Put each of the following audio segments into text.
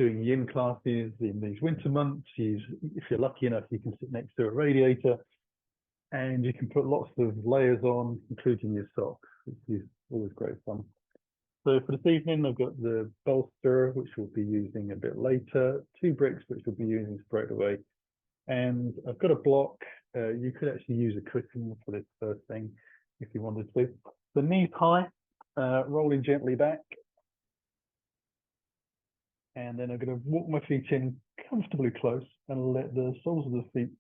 doing yin classes in these winter months, if you're lucky enough, you can sit next to a radiator and you can put lots of layers on, including your socks, which is always great fun. So for this evening, I've got the bolster, which we'll be using a bit later, 2 bricks, which we'll be using straight away. And I've got a block. You could actually use a cushion for this first thing if you wanted to. The knees high, rolling gently back. And then I'm going to walk my feet in comfortably close and let the soles of the feet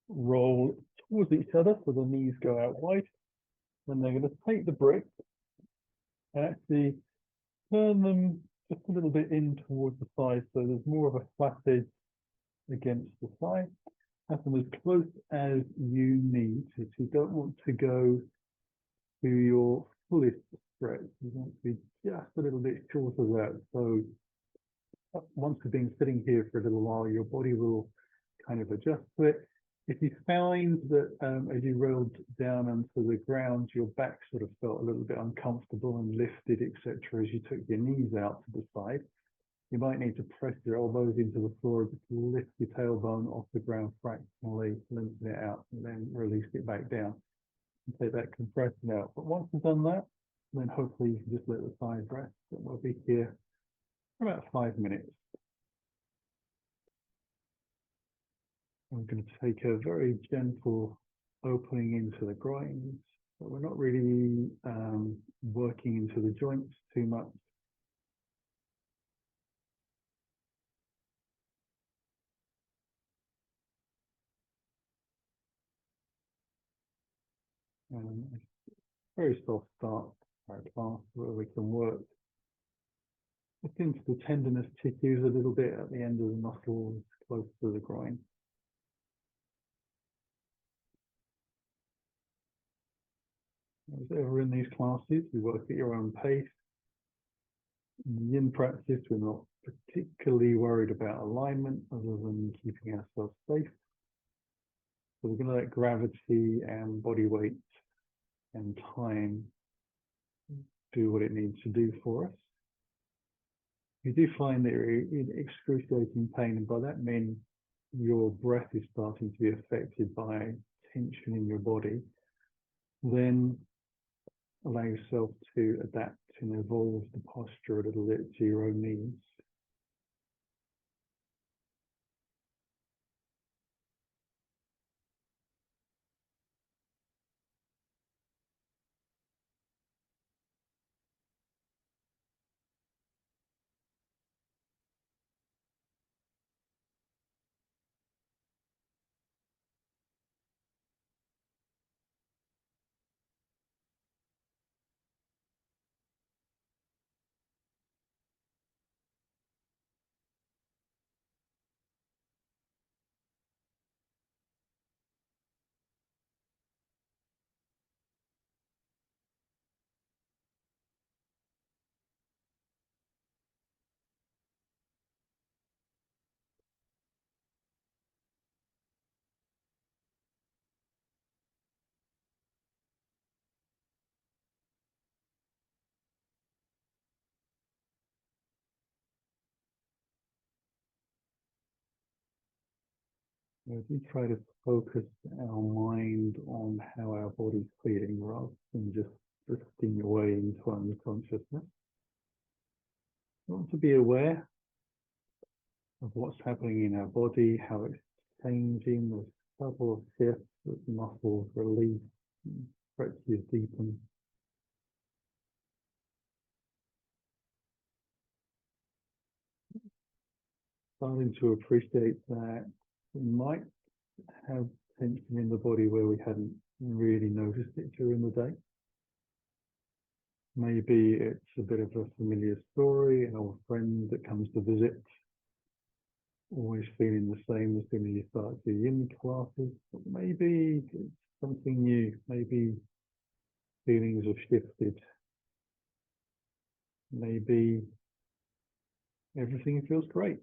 roll towards each other so the knees go out wide. Then they're going to take the brick and actually turn them just a little bit in towards the side so there's more of a flat edge against the side. Have them as close as you need. If you don't want to go to your fullest stretch, you want to be just a little bit short of that. So once you've been sitting here for a little while, your body will kind of adjust to it. If you find that as you rolled down onto the ground, your back sort of felt a little bit uncomfortable and lifted, etc., as you took your knees out to the side, you might need to press your elbows into the floor, just lift your tailbone off the ground fractionally, lengthen it out, and then release it back down and take that compression out. But once you've done that, then hopefully you can just let the thighs rest. And we'll be here for about 5 minutes. I'm going to take a very gentle opening into the groins, but we're not really working into the joints too much. Very soft start for our class where we can work into the tendinous tissues a little bit at the end of the muscles close to the groin. As ever in these classes, we work at your own pace. In the yin practice, we're not particularly worried about alignment other than keeping ourselves safe. So we're going to let gravity and body weight and time do what it needs to do for us. You do find that you're in excruciating pain, and by that I mean your breath is starting to be affected by tension in your body, then allow yourself to adapt and evolve the posture a little bit to your own needs. As we try to focus our mind on how our body's feeling rather than just drifting away into unconsciousness, we want to be aware of what's happening in our body, how it's changing, the subtle shifts as muscles release, stretches deepen. Starting to appreciate that we might have tension in the body where we hadn't really noticed it during the day. Maybe it's a bit of a familiar story, an old friend that comes to visit, always feeling the same as soon as you start your yin classes. But maybe it's something new, maybe feelings have shifted. Maybe everything feels great.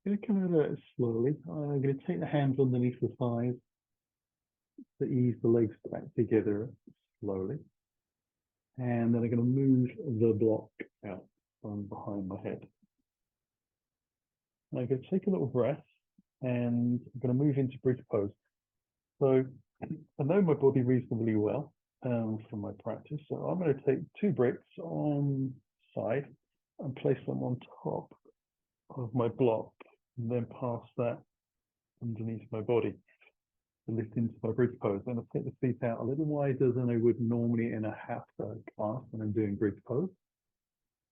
going to come out of it slowly. I'm going to take the hands underneath the thighs to ease the legs back together slowly. And then I'm going to move the block out from behind my head. I'm going to take a little breath and I'm going to move into bridge pose. So I know my body reasonably well from my practice. So I'm going to take 2 bricks on side and place them on top of my block and then pass that underneath my body to lift into my bridge pose. Then I'll take the feet out a little wider than I would normally in a hatha class when I'm doing bridge pose.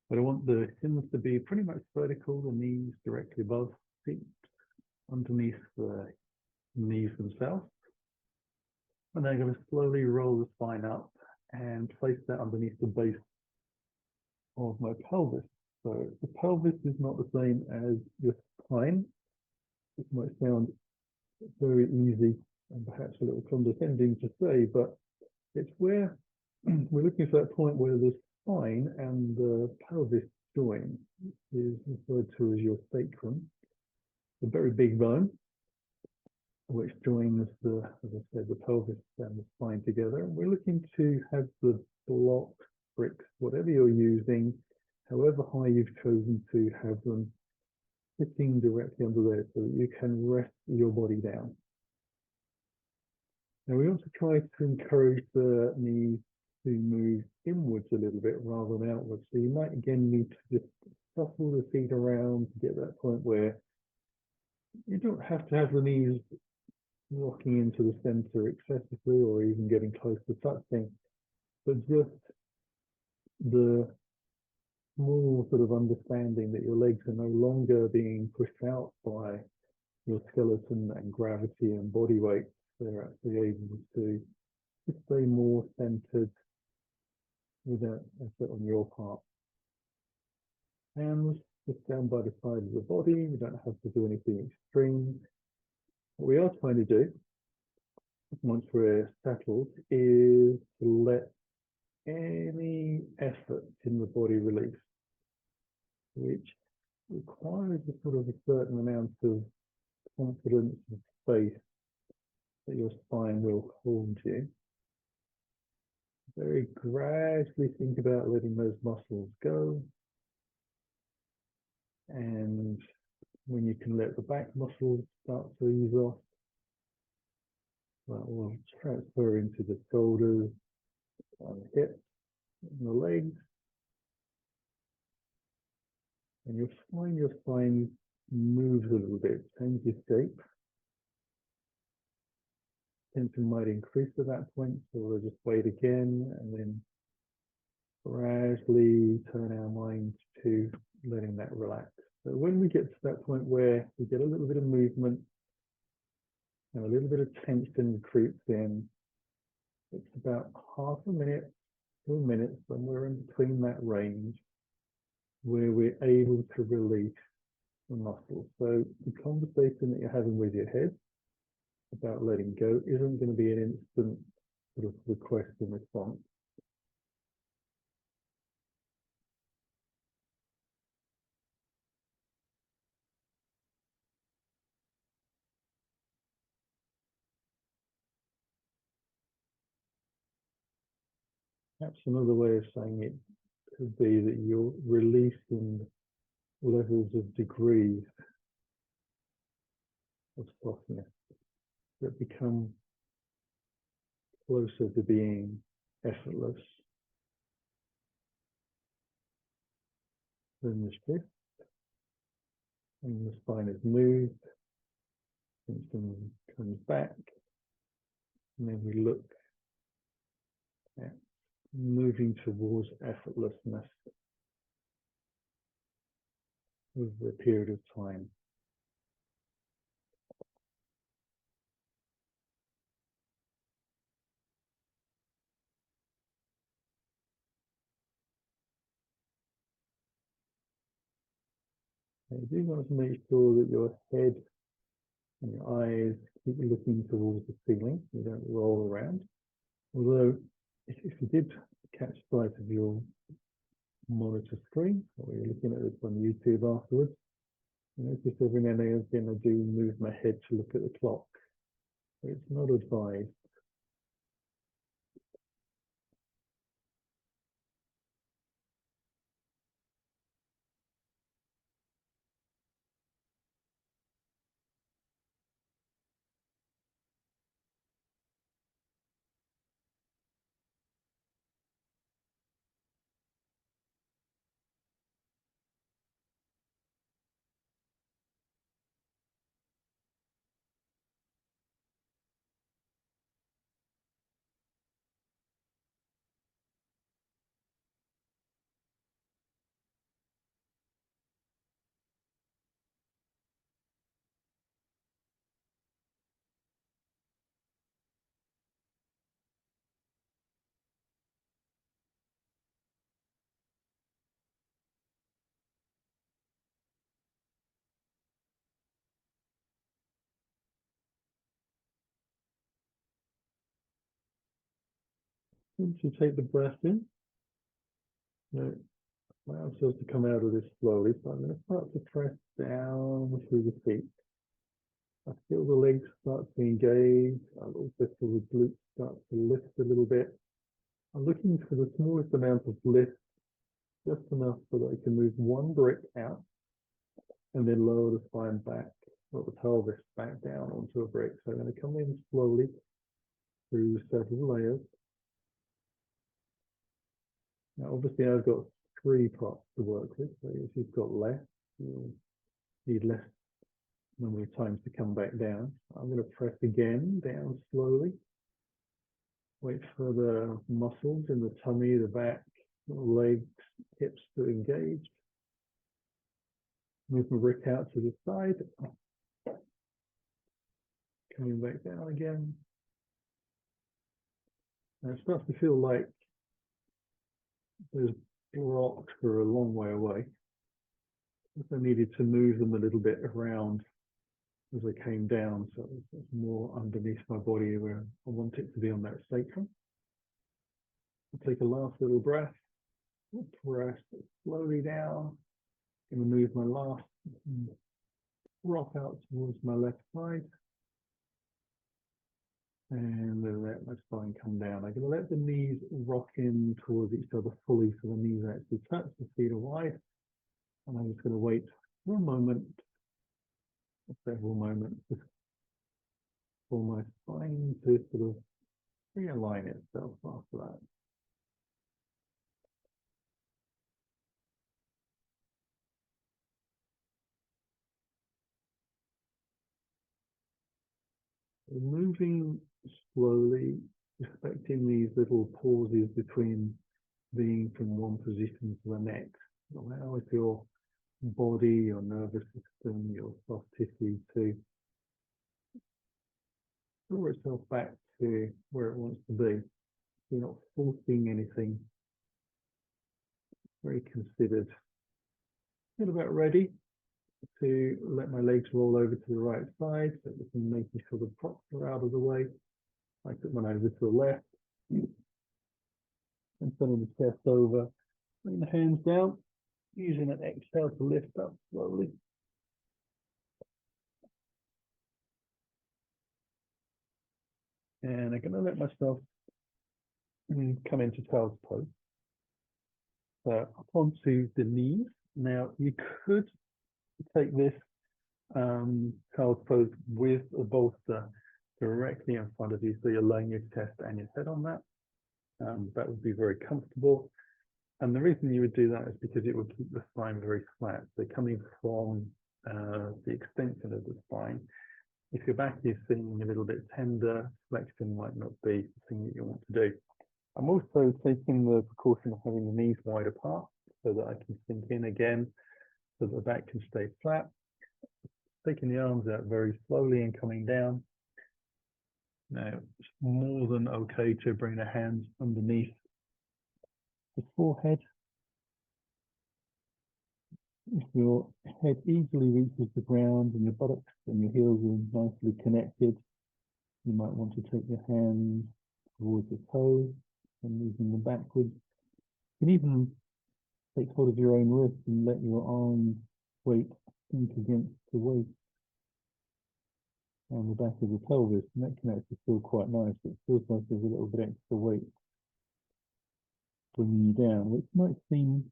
But I want the shins to be pretty much vertical, the knees directly above feet, underneath the knees themselves. And then I'm going to slowly roll the spine up and place that underneath the base of my pelvis. So the pelvis is not the same as your spine. It might sound very easy and perhaps a little condescending to say, but it's where we're looking for that point where the spine and the pelvis join is referred to as your sacrum, a very big bone, which joins the, as I said, the pelvis and the spine together. And we're looking to have the block bricks, whatever you're using, however high you've chosen to have them, sitting directly under there so that you can rest your body down. Now we also try to encourage the knees to move inwards a little bit rather than outwards. So you might again need to just shuffle the feet around to get that point where you don't have to have the knees rocking into the center excessively or even getting close to touching, but just the small sort of understanding that your legs are no longer being pushed out by your skeleton and gravity and body weight. They're actually able to stay more centered without effort on your part. Hands just down by the side of the body. We don't have to do anything extreme. What we are trying to do, once we're settled, is to let any effort in the body release, which requires a sort of a certain amount of confidence and space that your spine will hold you. Very gradually think about letting those muscles go. And when you can let the back muscles start to ease off, that will transfer into the shoulders, and the hips, and the legs. And you'll find your spine moves a little bit, changes shape. Tension might increase at that point, so we'll just wait again and then gradually turn our minds to letting that relax. So when we get to that point where we get a little bit of movement and a little bit of tension creeps in, it's about half a minute to a minute when we're in between that range where we're able to release the muscles. So the conversation that you're having with your head about letting go isn't going to be an instant sort of request and response. Perhaps another way of saying it could be that you're releasing levels of degrees of softness that become closer to being effortless. Then the shift, and the spine is moved, tension comes back, and then we look at moving towards effortlessness over a period of time. You do want to make sure that your head and your eyes keep looking towards the ceiling. You don't roll around. Although, if you did catch sight of your monitor screen, or you're looking at this on YouTube afterwards, you notice every now and again I do move my head to look at the clock. It's not advised. Once you take the breath in, now allow ourselves to come out of this slowly. So I'm going to start to press down through the feet. I feel the legs start to engage. I also feel the glutes start to lift a little bit. I'm looking for the smallest amount of lift, just enough so that I can move one brick out and then lower the spine back, or the pelvis back down onto a brick. So I'm going to come in slowly through several layers. Now, obviously, I've got 3 props to work with. So if you've got less, you'll need less number of times to come back down. I'm going to press again down slowly. Wait for the muscles in the tummy, the back, the legs, hips to engage. Move my brick out to the side. Coming back down again. And it starts to feel like there's blocks for a long way away. I needed to move them a little bit around as I came down, so it's more underneath my body where I want it to be on that sacrum. I'll take a last little breath, press slowly down. I'm going to move my last rock out towards my left side. And then let my spine come down. I'm going to let the knees rock in towards each other fully so the knees actually touch, the feet are wide. And I'm just going to wait for a moment, several moments, for my spine to sort of realign itself after that. So moving slowly, respecting these little pauses between being from one position to the next. Allow your body, your nervous system, your soft tissue to draw itself back to where it wants to be. You're not forcing anything. Very considered. Feel about ready to let my legs roll over to the right side, so we can making sure the props are out of the way. I put one over to the left and turning the chest over. Bring the hands down, using an exhale to lift up slowly. And I'm going to let myself come into child's pose. So up onto the knees. Now you could take this child's pose with a bolster directly in front of you, so you're laying your chest and your head on that. That would be very comfortable. And the reason you would do that is because it would keep the spine very flat. So coming from the extension of the spine, if your back is feeling a little bit tender, flexion might not be the thing that you want to do. I'm also taking the precaution of having the knees wide apart so that I can sink in again, so that the back can stay flat. Taking the arms out very slowly and coming down. Now, it's more than okay to bring the hands underneath the forehead. If your head easily reaches the ground and your buttocks and your heels are nicely connected, you might want to take your hands towards the toes and moving them backwards. You can even take hold of your own wrist and let your arms wait sink against the weight on the back of the pelvis, and that can actually feel quite nice. It feels like there's a little bit extra weight bringing you down, which might seem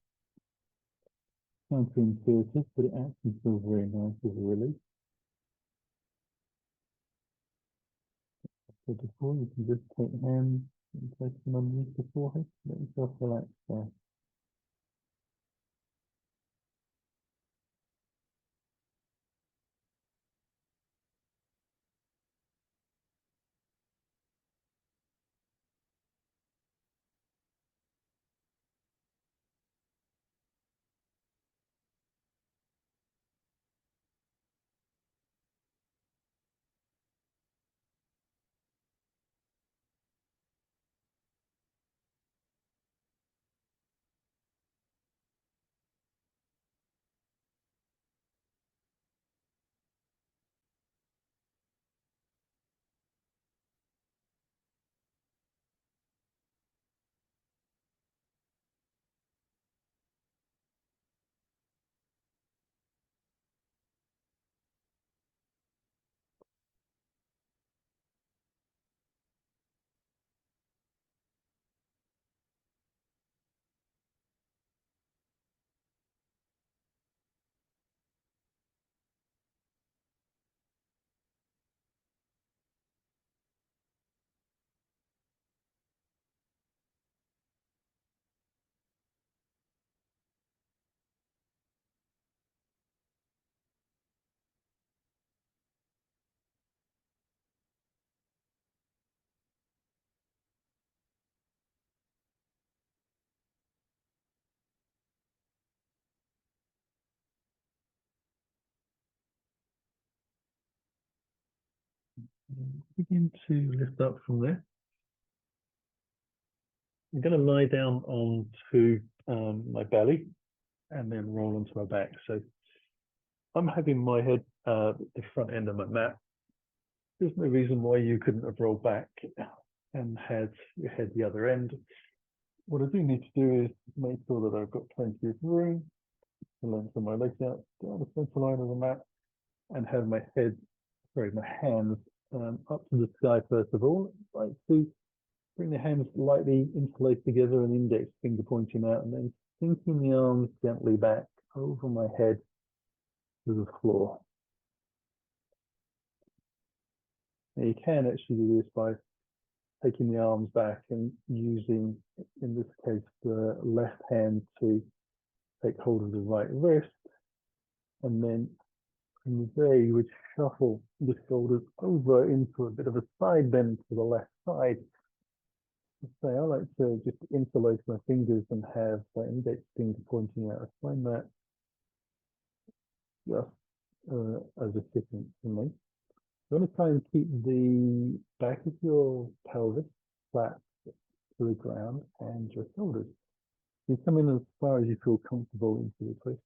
counterintuitive, but it actually feels very nice as a release. So before, you can just take your hands and place them underneath the forehead, let yourself relax there. Begin to lift up from there. I'm going to lie down onto my belly and then roll onto my back. So I'm having my head the front end of my mat. There's no reason why you couldn't have rolled back and had your head the other end. What I do need to do is make sure that I've got plenty of room to lengthen my legs out down the center line of the mat and have my head, sorry, my hands up to the sky first of all. Like to bring the hands lightly interlaced together and index finger pointing out, and then sinking the arms gently back over my head to the floor. Now you can actually do this by taking the arms back and using, in this case, the left hand to take hold of the right wrist, and then from there you would shuffle the shoulders over into a bit of a side bend to the left side. So I like to just interlace my fingers and have the index finger pointing out. I find that just as efficient for me. You want to try and keep the back of your pelvis flat to the ground and your shoulders. You come in as far as you feel comfortable into the twist.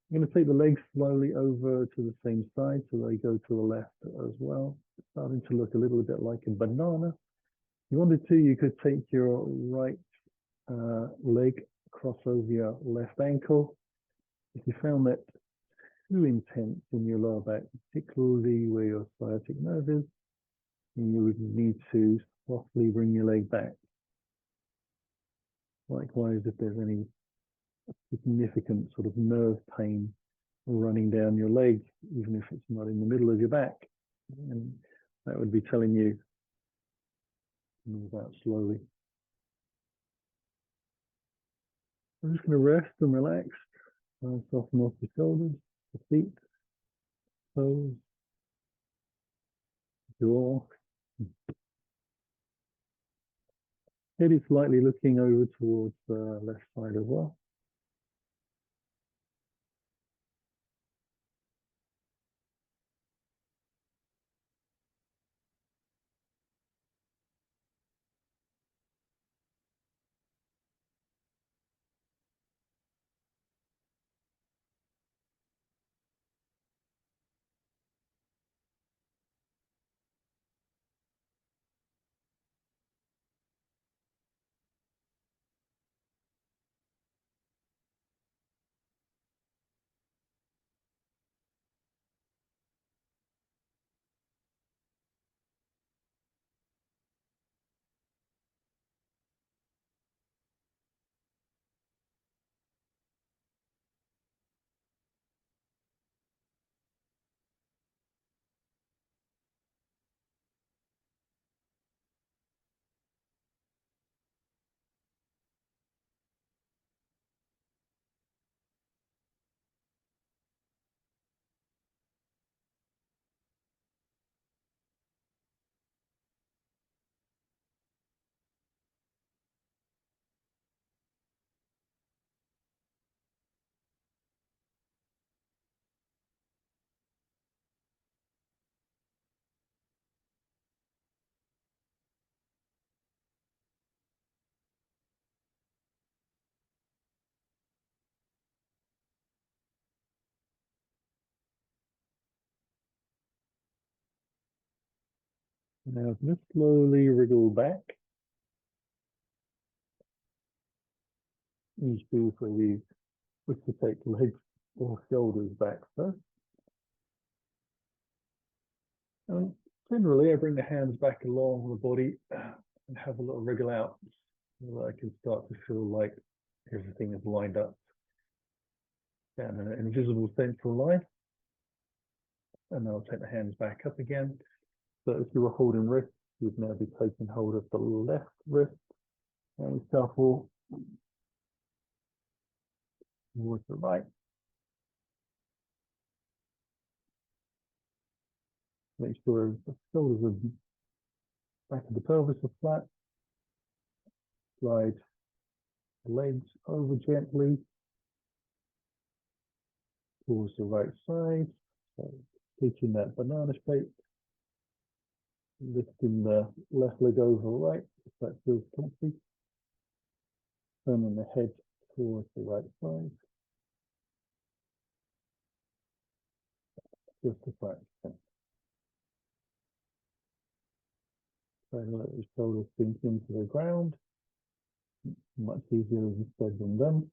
You're going to take the legs slowly over to the same side so they go to the left as well. It's starting to look a little bit like a banana. If you wanted to, you could take your right leg across over your left ankle. If you found that too intense in your lower back, particularly where your sciatic nerve is, you would need to softly bring your leg back. Likewise, if there's any significant sort of nerve pain running down your leg, even if it's not in the middle of your back, and that would be telling you to move out slowly. I'm just going to rest and relax, soften off the shoulders, the feet, toes, jaw. Head is slightly looking over towards the left side as well. Now just slowly wriggle back. You feel for you wish to take legs or shoulders back first. And generally, I bring the hands back along the body and have a little wriggle out so that I can start to feel like everything is lined up down an invisible central line. And I'll take the hands back up again. So if you were holding wrists, you'd now be taking hold of the left wrist and we shuffle towards the right. Make sure the shoulders are back of the pelvis are flat. Slide the legs over gently towards the right side. So taking that banana shape, lifting the left leg over right, if that feels comfy. Turning the head towards the right side. Just the right side. So let the shoulders sink into the ground. Much easier said than done.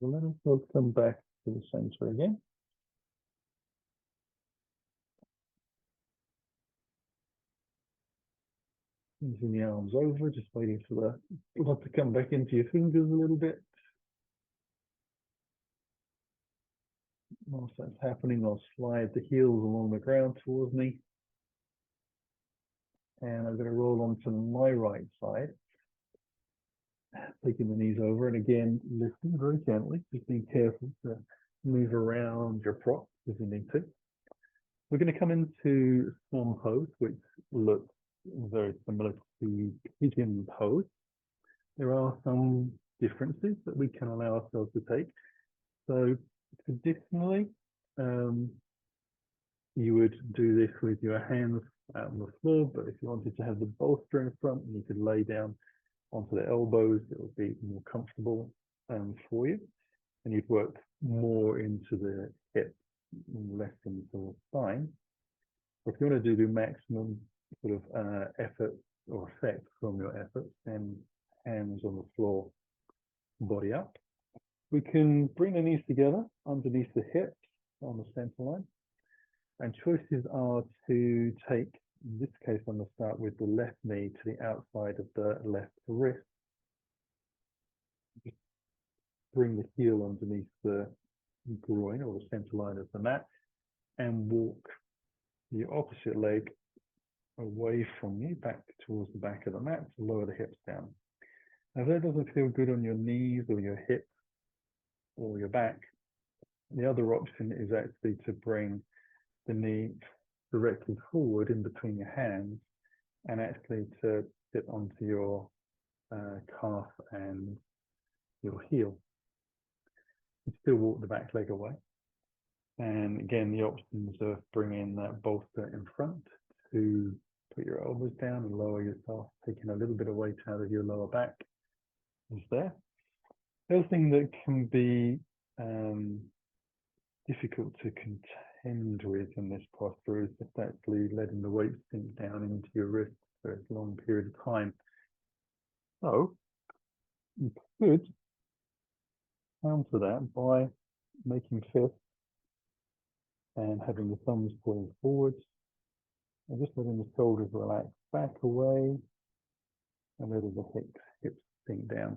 So let us come back to the center again. Using the arms over, just waiting for the blood to come back into your fingers a little bit. Whilst that's happening, I'll slide the heels along the ground towards me. And I'm going to roll onto my right side, taking the knees over, and again, lifting very gently. Just be careful to move around your prop if you need to. We're going to come into swan pose, which looks very similar to pigeon pose. There are some differences that we can allow ourselves to take. So traditionally, you would do this with your hands out on the floor, but if you wanted to have the bolster in front, you could lay down onto the elbows. It would be more comfortable for you, and you'd work more into the hip, less into the spine. If you want to do the maximum sort of effort or effect from your efforts, then hands on the floor, body up. We can bring the knees together underneath the hips on the center line. And choices are to take, in this case, I'm going to start with the left knee to the outside of the left wrist. Just bring the heel underneath the groin or the center line of the mat and walk the opposite leg away from you, back towards the back of the mat to lower the hips down. Now, if that doesn't feel good on your knees or your hips or your back, the other option is actually to bring the knee directly forward in between your hands and actually to sit onto your calf and your heel. You still walk the back leg away. And again, the options of bringing that bolster in front to put your elbows down and lower yourself, taking a little bit of weight out of your lower back is there. The other thing that can be difficult to contend with in this posture is just actually letting the weight sink down into your wrist for a long period of time. So you could counter that by making fists and having the thumbs pointing forwards and just letting the shoulders relax back away and letting the hips sink down.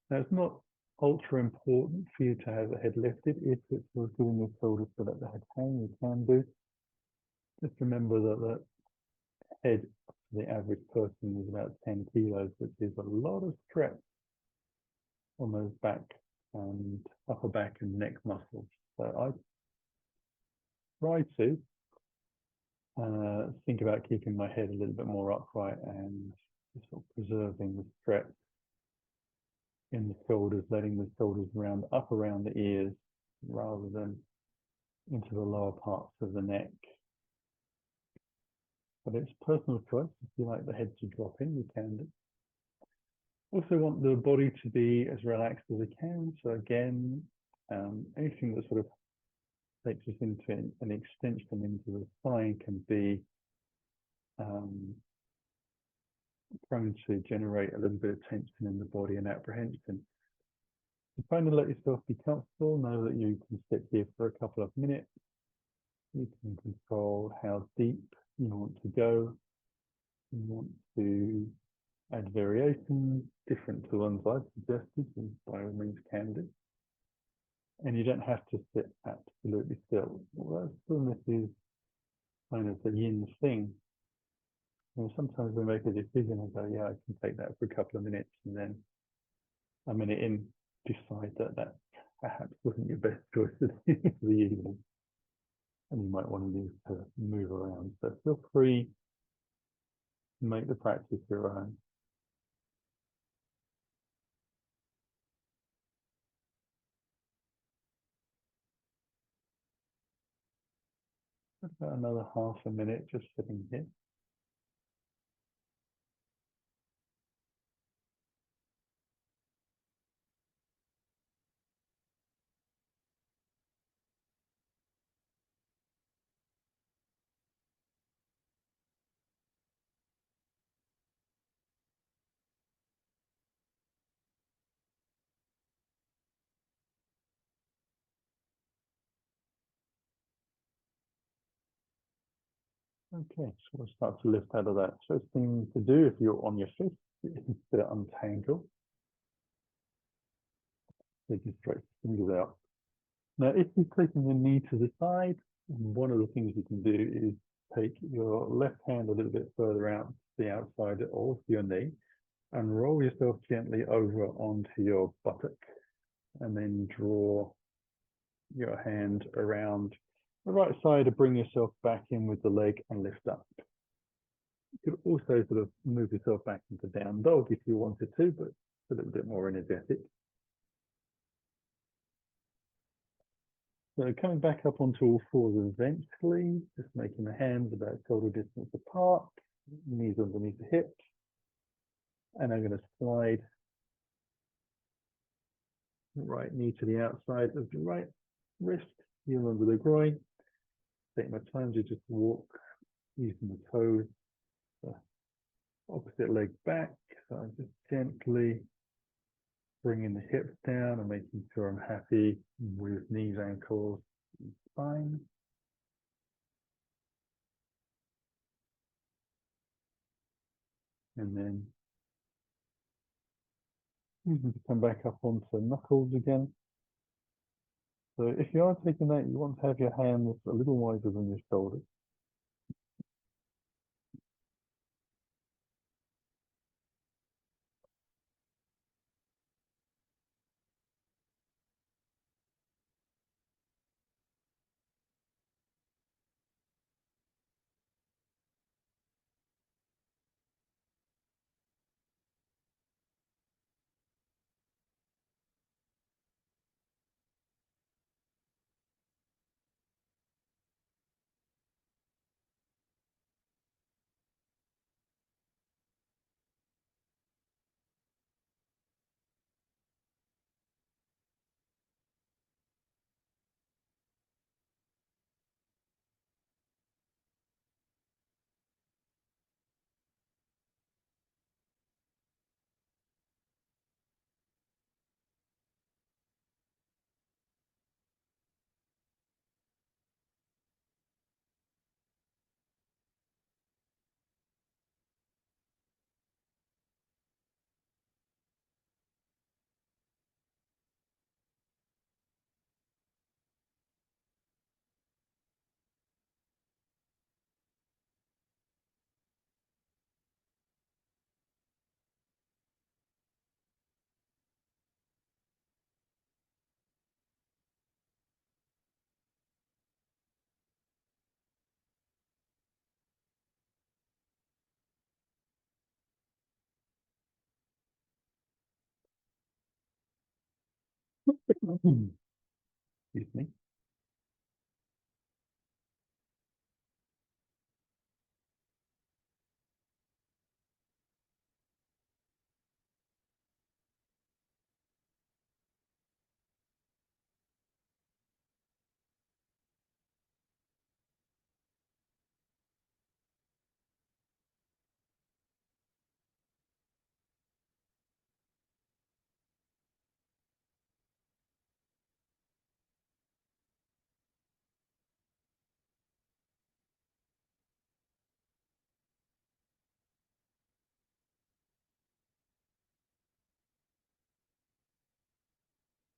Now, it's not ultra important for you to have the head lifted. If it's sort doing your shoulders so that the head hang, you can do. Just remember that the head for the average person is about 10 kilos, which is a lot of stress on those back and upper back and neck muscles. So I try to think about keeping my head a little bit more upright and just sort of preserving the stretch in the shoulders, letting the shoulders round up around the ears rather than into the lower parts of the neck. But it's personal choice. If you like the head to drop in, you can do. Also want the body to be as relaxed as it can. So again, anything that sort of takes us into an extension into the spine can be prone to generate a little bit of tension in the body and apprehension. So trying to let yourself be comfortable, know that you can sit here for a couple of minutes. You can control how deep you want to go. You want to add variations different to the ones I've suggested, and by all means can do. And you don't have to sit absolutely still. Although stillness is kind of the yin thing. And sometimes we make a decision and go, yeah, I can take that for a couple of minutes, and then a minute in, decide that that perhaps wasn't your best choice for the evening. And you might want to need to move around. So feel free to make the practice your own. About another half a minute just sitting here. Okay, so we'll start to lift out of that. First thing to do if you're on your fist is to untangle. So you can stretch the fingers out. Now, if you're taking your knee to the side, one of the things you can do is take your left hand a little bit further out to the outside of your knee and roll yourself gently over onto your buttock and then draw your hand around the right side to bring yourself back in with the leg and lift up. You could also sort of move yourself back into down dog if you wanted to, but it's a little bit more energetic. So coming back up onto all fours eventually, just making the hands about shoulder distance apart, knees underneath the hips. And I'm going to slide the right knee to the outside of the right wrist, heel under the groin. Take my time to just walk using the toes, the opposite leg back. So I'm just gently bringing the hips down and making sure I'm happy with knees, ankles, and spine. And then using to come back up onto knuckles again. So if you are taking that, you want to have your hands a little wider than your shoulders. Excuse me.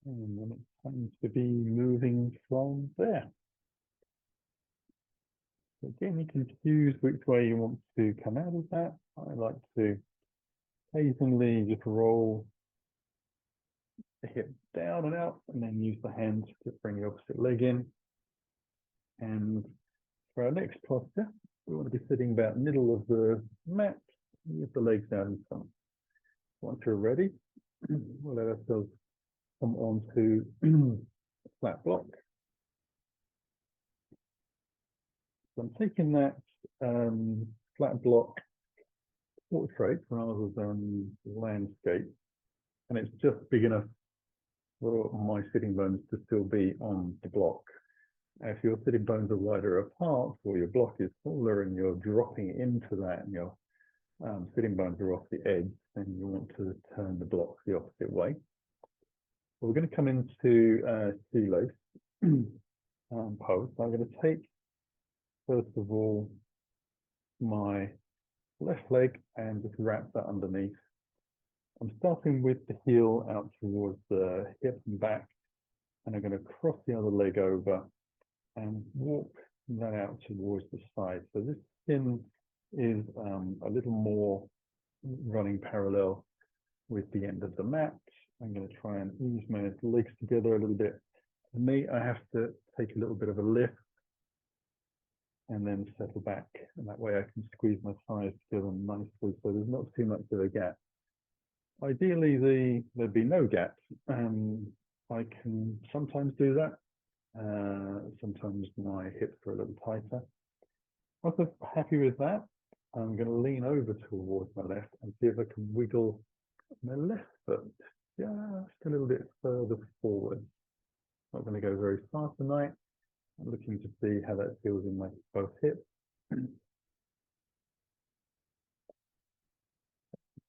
And then it's time to be moving from there. So again, you can choose which way you want to come out of that. I like to occasionally just roll the hip down and out, and then use the hands to bring the opposite leg in. And for our next posture, we want to be sitting about middle of the mat with the legs out in front. Once we're ready, we'll let ourselves come onto a flat block. So I'm taking that flat block portrait rather than landscape, and it's just big enough for my sitting bones to still be on the block. If your sitting bones are wider apart or your block is smaller and you're dropping into that and your sitting bones are off the edge, then you want to turn the block the opposite way. Well, we're going to come into shoelace pose. So I'm going to take, first of all, my left leg and just wrap that underneath. I'm starting with the heel out towards the hip and back, and I'm going to cross the other leg over and walk that out towards the side. So this shin is a little more running parallel with the end of the mat. I'm going to try and ease my legs together a little bit. For me, I have to take a little bit of a lift and then settle back, and that way I can squeeze my thighs together nicely so there's not too much of a gap. Ideally, there'd be no gap. I can sometimes do that. Sometimes my hips are a little tighter. Once I'm happy with that, I'm going to lean over towards my left and see if I can wiggle my left foot just a little bit further forward. Not going to go very far tonight. I'm looking to see how that feels in my both hips.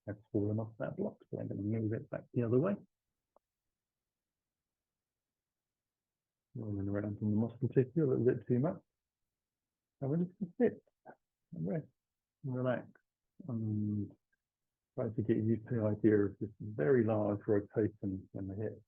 That's fallen off that block, so I'm going to move it back the other way. Rolling around on the muscle tissue a little bit too much. And we're just going to sit and rest and relax and try to get used to the idea of this very large rotation in the hip.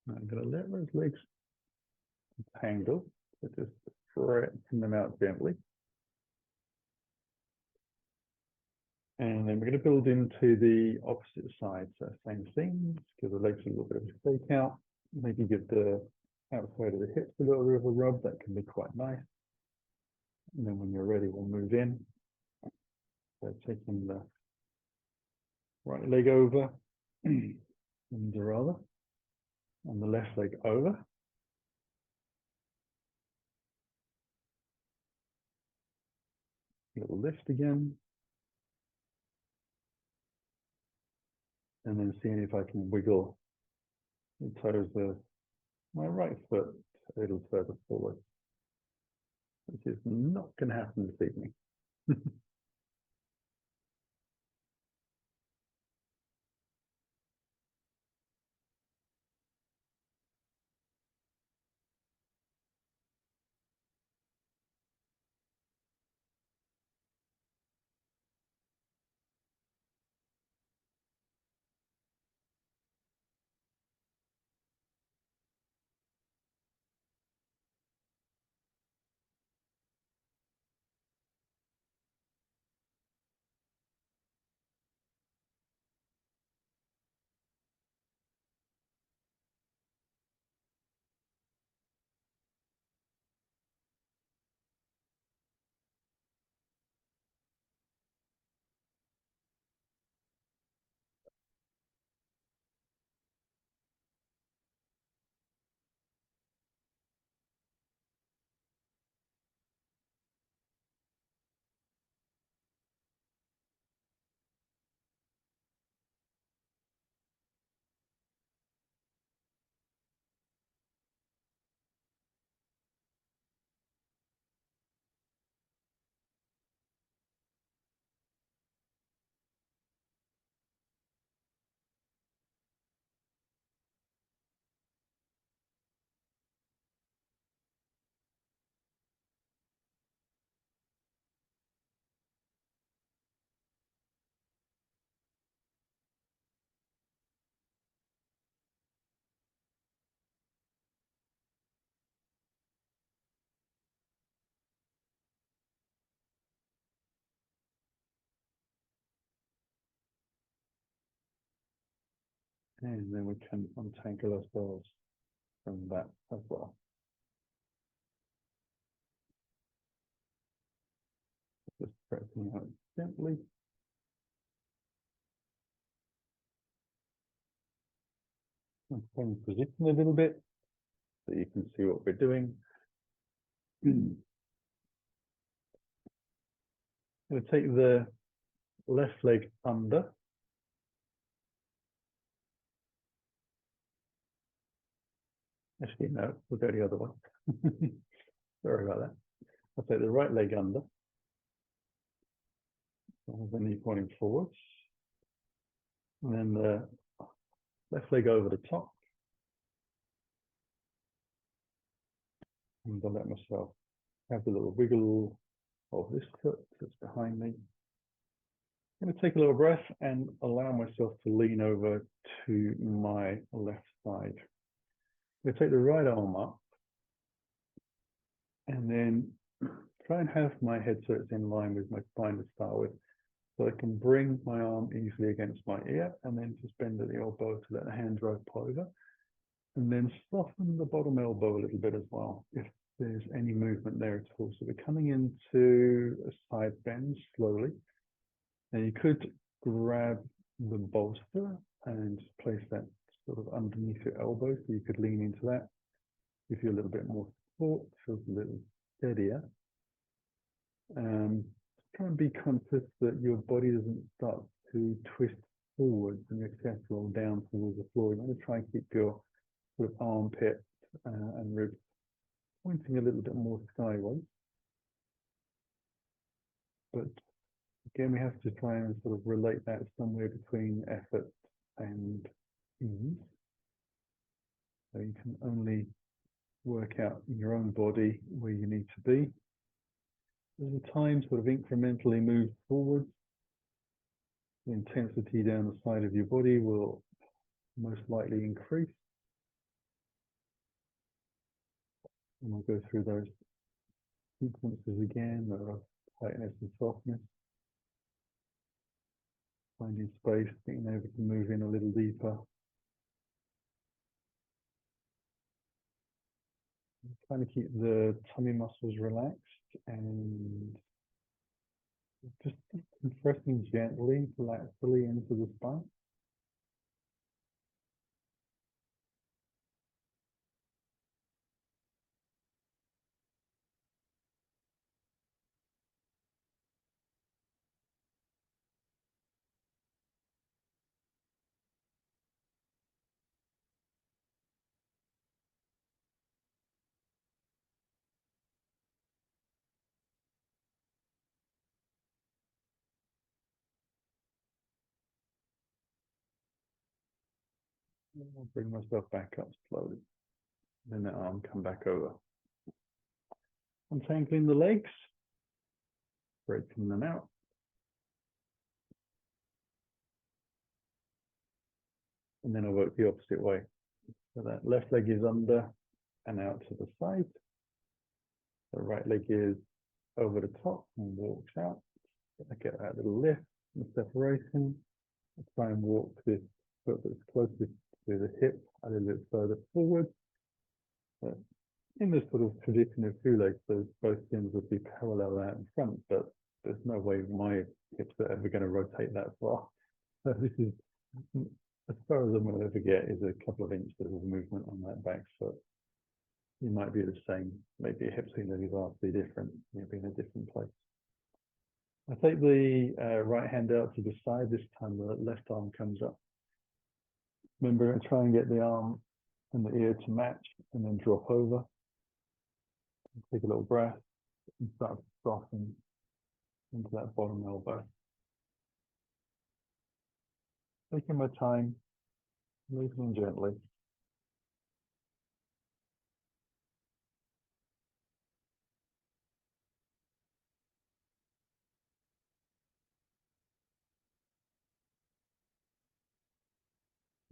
I'm going to let those legs tangle, so just stretching them out gently. And then we're going to build into the opposite side. So same thing, give the legs a little bit of a stake out, maybe give the outside of the hips a little bit of a rub, that can be quite nice. And then when you're ready, we'll move in. So taking the right leg over, under rather, and the left leg over. Little lift again. And then seeing if I can wiggle the toes of my right foot a little further forward, which is not going to happen this evening. And then we can untangle ourselves from that as well. Just pressing out gently. And change position a little bit so you can see what we're doing. I'm going to take the left leg under. Actually, no, we'll go the other one. Sorry about that. I'll take the right leg under. The knee pointing forwards. And then the left leg over the top. And I'll let myself have a little wiggle of this foot that's behind me. I'm going to take a little breath and allow myself to lean over to my left side. I'm going to take the right arm up and then try and have my head so it's in line with my spine to start with. So I can bring my arm easily against my ear and then just bend at the elbow to let the hand drop over. And then soften the bottom elbow a little bit as well, if there's any movement there at all. So we're coming into a side bend slowly. Now you could grab the bolster and place that sort of underneath your elbow, so you could lean into that. Give you a little bit more support, feels a little steadier. Try and be conscious that your body doesn't start to twist forwards and your chest roll down towards the floor. You want to try and keep your sort of armpit and ribs pointing a little bit more sideways. But again, we have to try and sort of relate that somewhere between effort and ease. So you can only work out in your own body where you need to be. Over time, sort of incrementally move forward. The intensity down the side of your body will most likely increase. And we'll go through those sequences again of tightness and softness, finding space, being able to move in a little deeper. Trying to keep the tummy muscles relaxed and just compressing gently, laterally into the spine. I'll bring myself back up slowly. Then the arm come back over. Untangling the legs, breaking them out. And then I work the opposite way. So that left leg is under and out to the side. The right leg is over the top and walks out. I get that little lift and separation. I try and walk this foot that's closest to the hip a little bit further forward. But in this sort of tradition of shoelace, those both shins would be parallel out in front, but there's no way my hips are ever going to rotate that far. So this is, as far as I'm going to ever get, is a couple of inches of movement on that back foot. You might be the same, maybe a hip seam is vastly different, maybe in a different place. I take the right hand out to the side, this time the left arm comes up. Remember, I try and get the arm and the ear to match and then drop over. Take a little breath and start to soften into that bottom elbow. Taking my time, moving gently.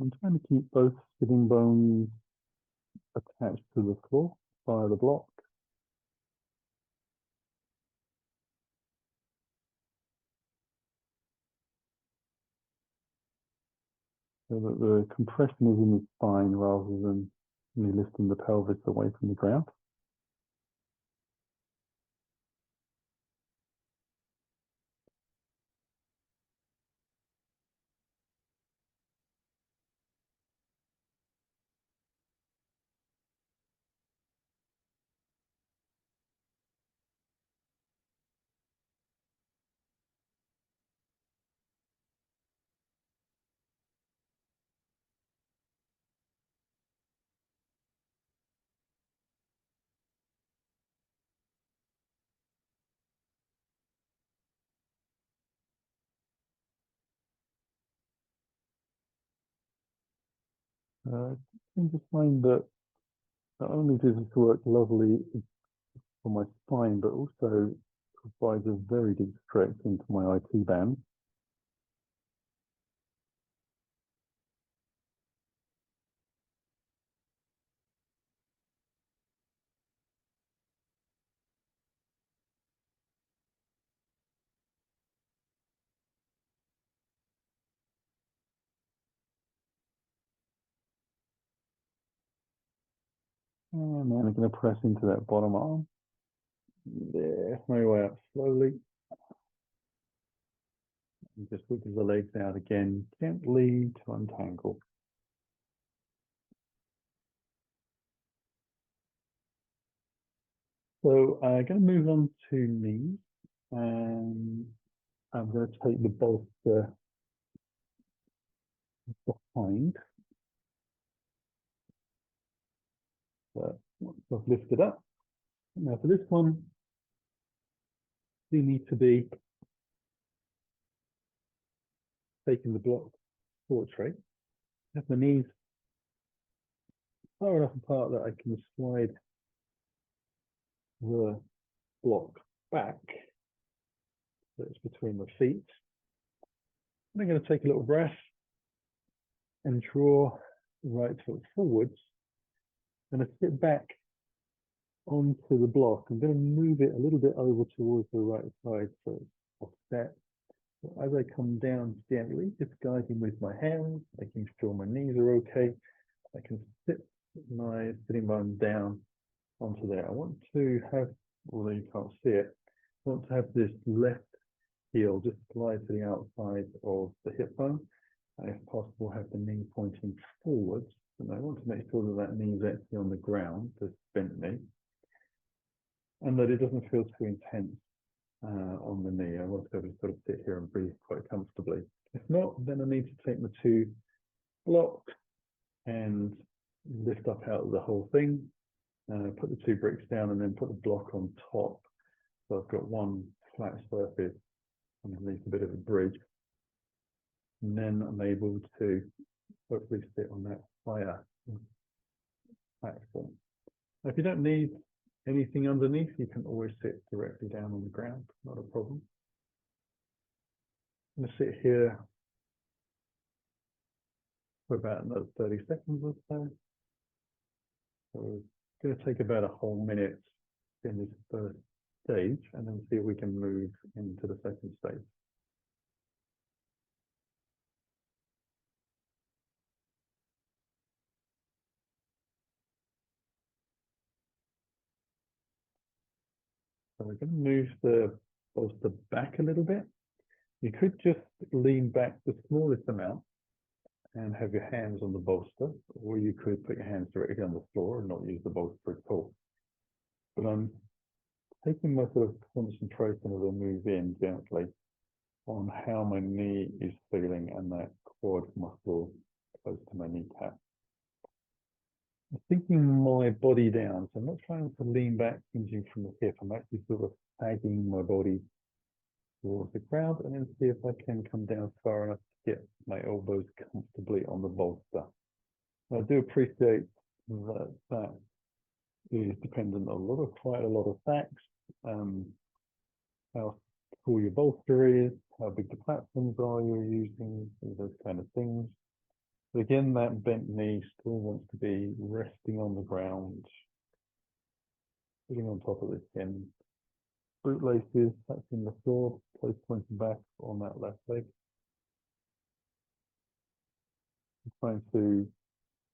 I'm trying to keep both sitting bones attached to the floor via the block. So that the compression is in the spine rather than me lifting the pelvis away from the ground. I just find that not only does this work lovely for my spine, but also provides a very deep stretch into my IT band. And then I'm going to press into that bottom arm. There, my way up slowly. And just wiggle the legs out again, gently to untangle. So I'm going to move on to knees, and I'm going to take the bolster behind. So once I've lifted up, now for this one, you need to be taking the block portrait. Have my knees far enough apart that I can slide the block back, so it's between my feet. And I'm going to take a little breath and draw the right foot forwards. And I sit back onto the block. I'm going to move it a little bit over towards the right side so it's offset. So as I come down gently, just guiding with my hands, making sure my knees are okay, I can sit my sitting bone down onto there. I want to have, although you can't see it, I want to have this left heel just slide to the outside of the hip bone, and if possible have the knee pointing forwards. And I want to make sure that that knee is actually on the ground, this bent knee, and that it doesn't feel too intense on the knee. I want to be able to sort of sit here and breathe quite comfortably. If not, then I need to take my two blocks and lift up out of the whole thing, put the two bricks down and then put the block on top. So I've got one flat surface underneath a bit of a bridge. And then I'm able to hopefully sit on that higher platform. Now, if you don't need anything underneath, you can always sit directly down on the ground, not a problem. I'm going to sit here for about another 30 seconds or so. So it's going to take about a whole minute in this first stage, and then see if we can move into the second stage. So we're going to move the bolster back a little bit. You could just lean back the smallest amount and have your hands on the bolster, or you could put your hands directly on the floor and not use the bolster at all. But I'm taking my sort of concentration as I move in gently on how my knee is feeling and that quad muscle close to my kneecap. I'm thinking my body down, so I'm not trying to lean back hinging from the hip. I'm actually sort of sagging my body towards the ground and then see if I can come down far enough to get my elbows comfortably on the bolster. I do appreciate that that is dependent on quite a lot of facts. How tall your bolster is, how big the platforms are you're using, those kind of things. But again, that bent knee still wants to be resting on the ground, sitting on top of the shin. Bootlaces touching the floor, toes pointing back on that left leg. Trying to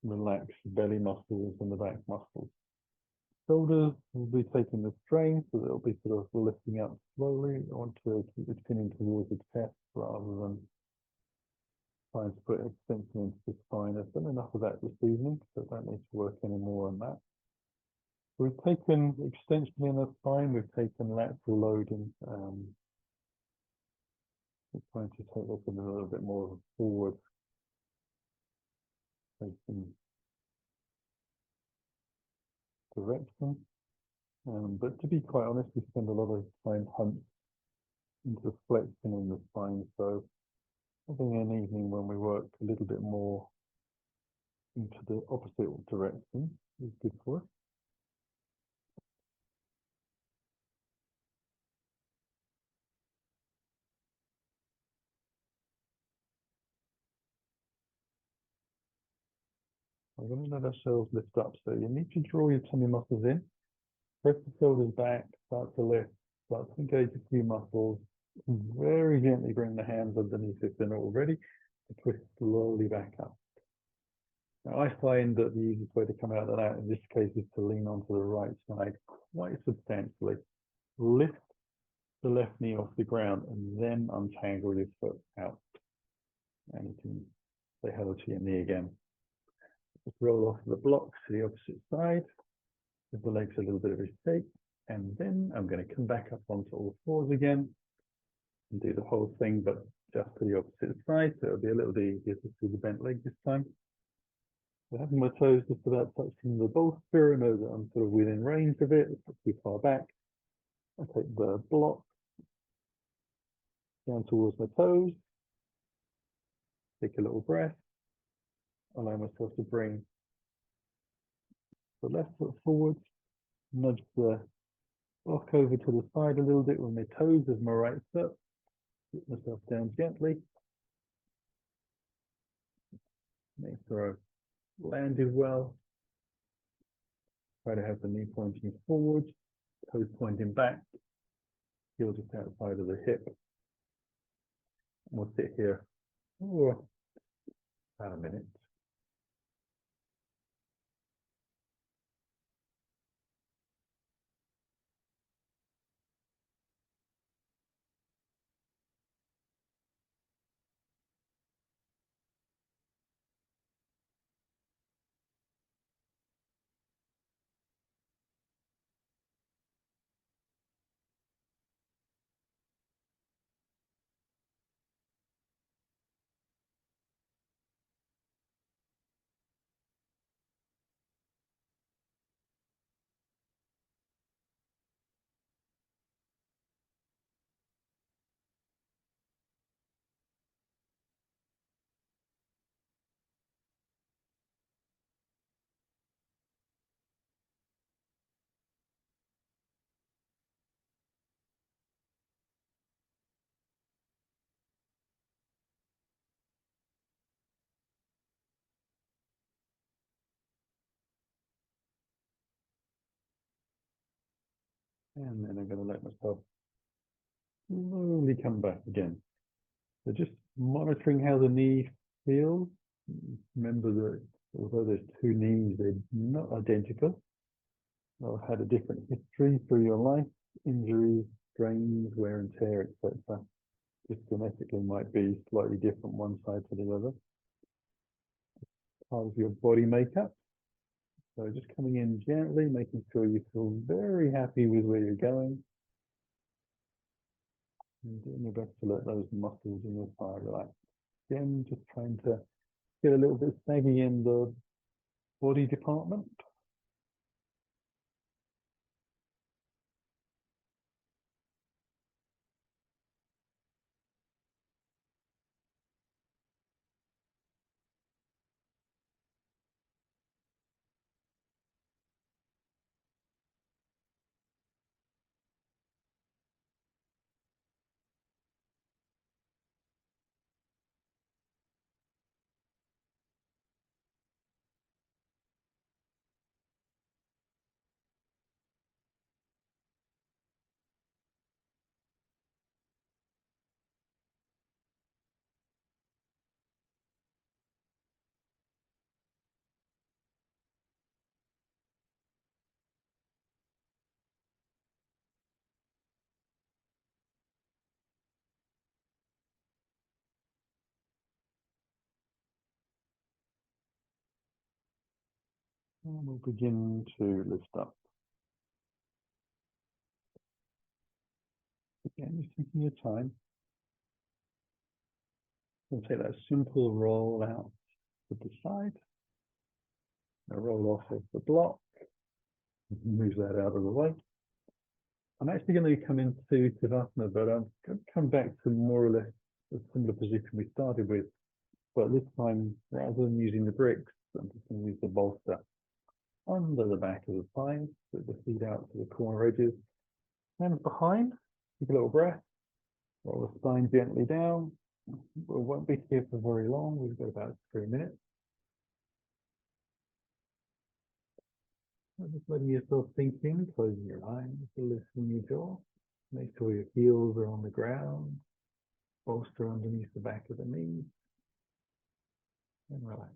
relax the belly muscles and the back muscles. Shoulders will be taking the strain, so they'll be sort of lifting up slowly. I want to keep the chin in towards the chest rather than trying to put extension into the spine. I've done enough of that this evening, so I don't need to work any more on that. We've taken extension in the spine, we've taken lateral loading. We're trying to take this in a little bit more of a forward facing direction. But to be quite honest, we spend a lot of time hunched into flexion in the spine, so having an evening when we work a little bit more into the opposite direction is good for us. We're going to let ourselves lift up, so you need to draw your tummy muscles in, press the shoulders back, start to lift, start to engage a few muscles, very gently bring the hands underneath if they're not already, and push slowly back up. Now, I find that the easiest way to come out of that in this case is to lean onto the right side quite substantially. Lift the left knee off the ground and then untangle your foot out. And you can say hello to your knee again. Just roll off the blocks to the opposite side. Give the legs a little bit of a shake. And then I'm going to come back up onto all fours again and do the whole thing, but just to the opposite side. So it'll be a little bit easier to see the bent leg this time. So having my toes just about touching the bolster, I know that I'm sort of within range of it, it's not too far back. I take the block down towards my toes, take a little breath, allow myself to bring the left foot forward, nudge the block over to the side a little bit with my toes as my right foot, get myself down gently, make sure I've landed well. Try to have the knee pointing forward, toes pointing back, heel just outside of the hip. We'll sit here for about a minute. And then I'm going to let myself slowly come back again. So just monitoring how the knee feels. Remember that although there's two knees, they're not identical. They'll have had a different history through your life, injuries, strains, wear and tear, etc. Just genetically might be slightly different one side to the other. Part of your body makeup. So just coming in gently, making sure you feel very happy with where you're going. And doing your best to let those muscles in your thigh relax. Again, just trying to get a little bit saggy in the body department. And we'll begin to lift up. Again, just taking your time. We'll take that simple roll out to the side. Now roll off of the block. Move that out of the way. I'm actually going to come into Tadasana, but I'm going to come back to more or less a similar position we started with. But this time, rather than using the bricks, I'm just going to use the bolster under the back of the spine, with the feet out to the corner edges. Hands behind, take a little breath, roll the spine gently down. We won't be here for very long, we've got about 3 minutes. Just letting yourself sink in, closing your eyes, lifting your jaw. Make sure your heels are on the ground, bolster underneath the back of the knees, and relax.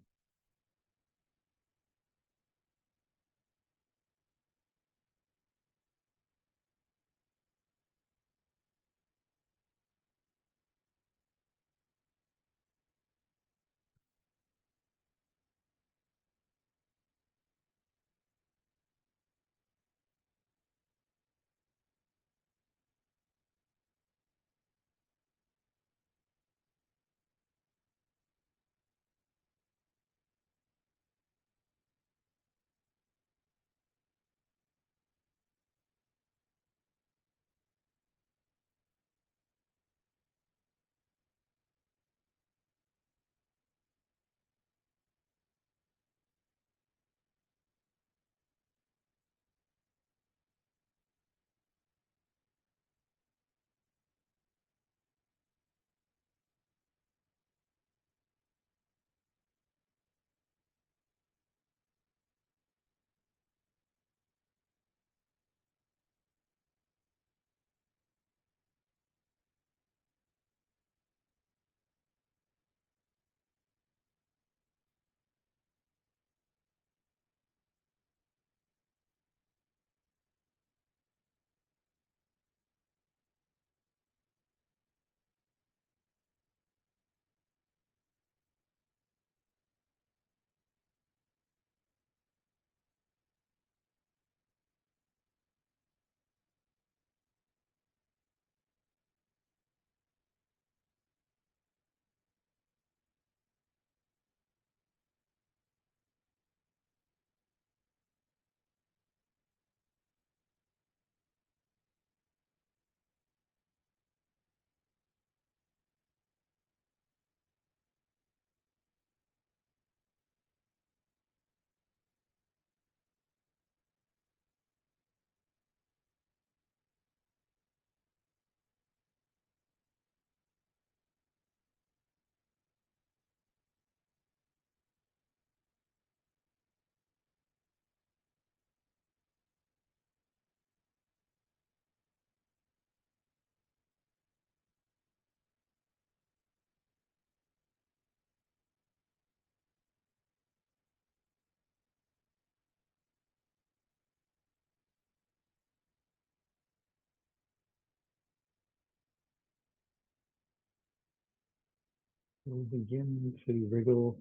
We'll begin to wriggle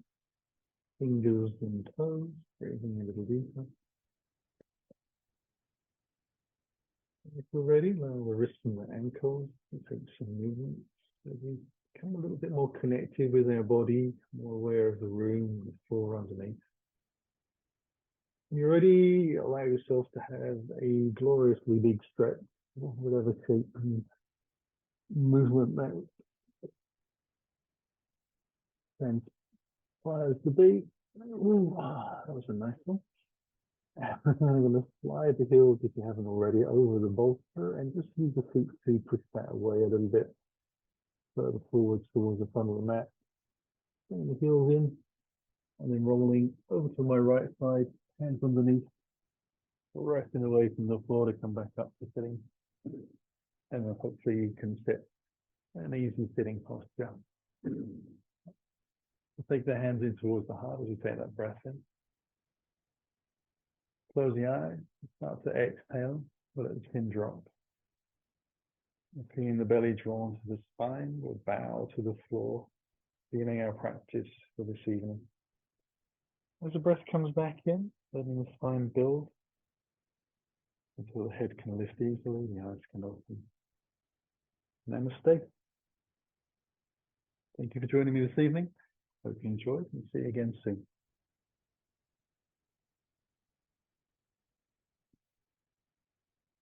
fingers and toes, breathing a little deeper. If we're ready, lower the wrists and the ankles and take some movement. So we become a little bit more connected with our body, more aware of the room, the floor underneath. When you're ready, allow yourself to have a gloriously big stretch, whatever shape and movement that transpires to be. Ooh, that was a nice one. I'm going to slide the heels, if you haven't already, over the bolster and just use the feet to push that away a little bit further forwards towards the front of the mat. Bring the heels in and then rolling over to my right side, hands underneath, resting away from the floor to come back up to sitting. And then hopefully you can sit an easy sitting posture. Take the hands in towards the heart as you take that breath in. Close the eyes, start to exhale, let the chin drop. Feeling the belly drawn to the spine, we'll bow to the floor, feeling our practice for this evening. As the breath comes back in, letting the spine build until the head can lift easily, the eyes can open. Namaste. Thank you for joining me this evening. Hope you enjoyed and see you again soon.